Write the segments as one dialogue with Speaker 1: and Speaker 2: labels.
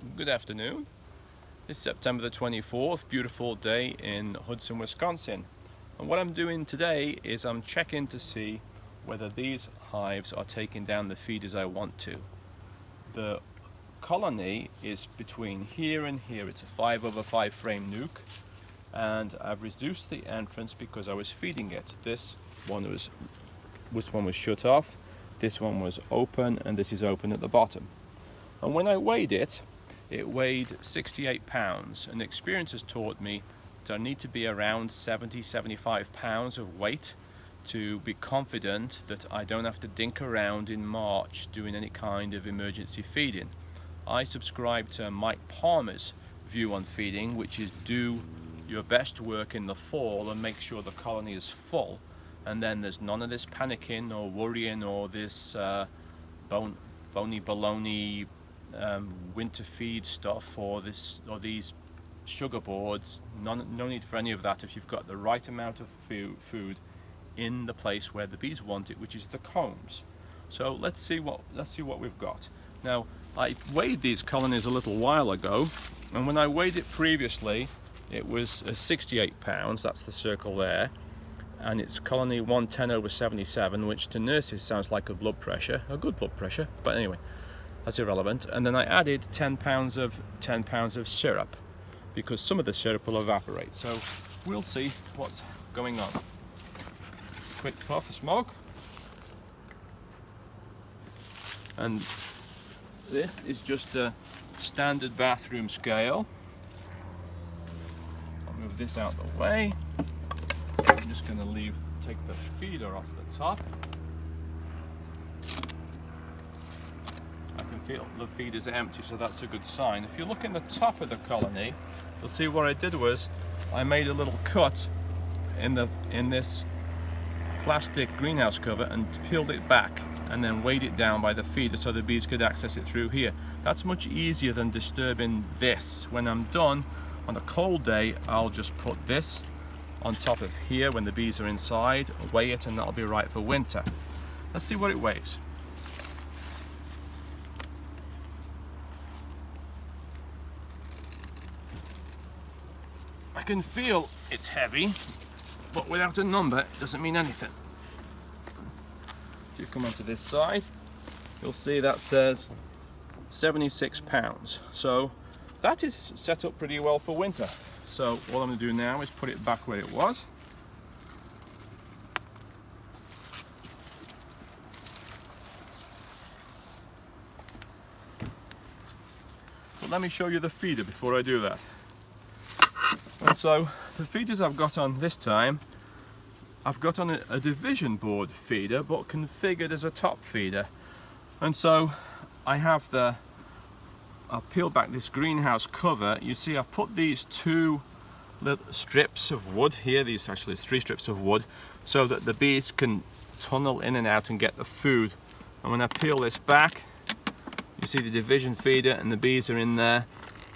Speaker 1: Good afternoon. It's September the 24th, beautiful day in Hudson, Wisconsin. And what I'm doing today is I'm checking to see whether these hives are taking down the feeders I want to. The colony is between here and here. It's a 5/5 frame nuke, and I've reduced the entrance because I was feeding it. This one was shut off, this one was open, and this is open at the bottom. And when I weighed it, it weighed 68 pounds, and experience has taught me that I need to be around 70-75 pounds of weight to be confident that I don't have to dink around in March doing any kind of emergency feeding. I subscribe to Mike Palmer's view on feeding, which is do your best work in the fall and make sure the colony is full, and then there's none of this panicking or worrying or this phony baloney winter feed stuff or these sugar boards. No need for any of that if you've got the right amount of food in the place where the bees want it, which is the combs. So let's see what we've got. Now, I weighed these colonies a little while ago, and when I weighed it previously, it was 68 pounds. That's the circle there, and it's colony 110/77, which to nurses sounds like a good blood pressure, but anyway, that's irrelevant. And then I added 10 pounds of syrup, because some of the syrup will evaporate. So we'll see what's going on. Quick puff of smoke. And this is just a standard bathroom scale. I'll move this out of the way. I'm just going to take the feeder off the top. Feel the feed is empty, so that's a good sign. If you look in the top of the colony, you'll see what I did was I made a little cut in this plastic greenhouse cover and peeled it back and then weighed it down by the feeder so the bees could access it through here. That's much easier than disturbing this. When I'm done on a cold day, I'll just put this on top of here when the bees are inside, weigh it, and that'll be right for winter. Let's see what it weighs. I can feel it's heavy, but without a number it doesn't mean anything. If you come onto this side, you'll see that says 76 pounds. So that is set up pretty well for winter. So what I'm going to do now is put it back where it was. But let me show you the feeder before I do that. And so the feeders I've got on this time, I've got on a division board feeder, but configured as a top feeder. And so I have I'll peel back this greenhouse cover. You see I've put these two little strips of wood here, actually 3 strips of wood, so that the bees can tunnel in and out and get the food. And when I peel this back, you see the division feeder and the bees are in there.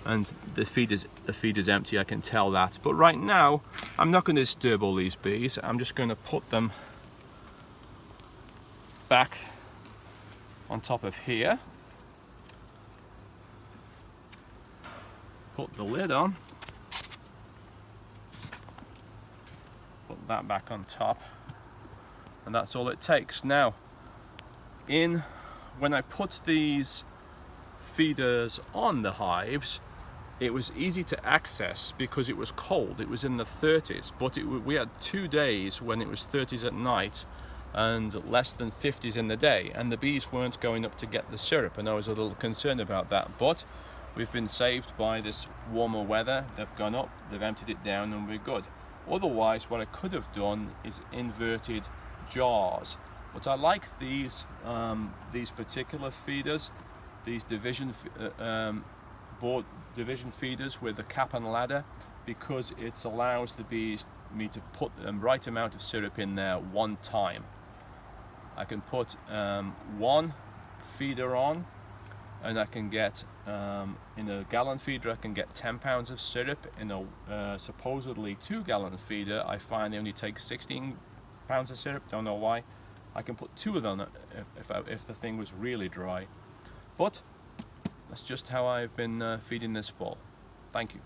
Speaker 1: And the feeder's empty, I can tell that. But right now, I'm not going to disturb all these bees. I'm just going to put them back on top of here. Put the lid on. Put that back on top. And that's all it takes. Now, when I put these feeders on the hives, it was easy to access because it was cold. It was in the 30s, but we had 2 days when it was 30s at night and less than 50s in the day, and the bees weren't going up to get the syrup, and I was a little concerned about that. But we've been saved by this warmer weather. They've gone up, they've emptied it down, and we're good. Otherwise, what I could have done is inverted jars. But I like these particular feeders, these division feeders with the cap and ladder, because it allows me to put the right amount of syrup in there one time. I can put one feeder on, and I can get in a gallon feeder I can get 10 pounds of syrup. In a supposedly 2-gallon feeder, I find they only take 16 pounds of syrup. Don't know why. I can put 2 of them if the thing was really dry. But That's just how I've been feeding this fall. Thank you.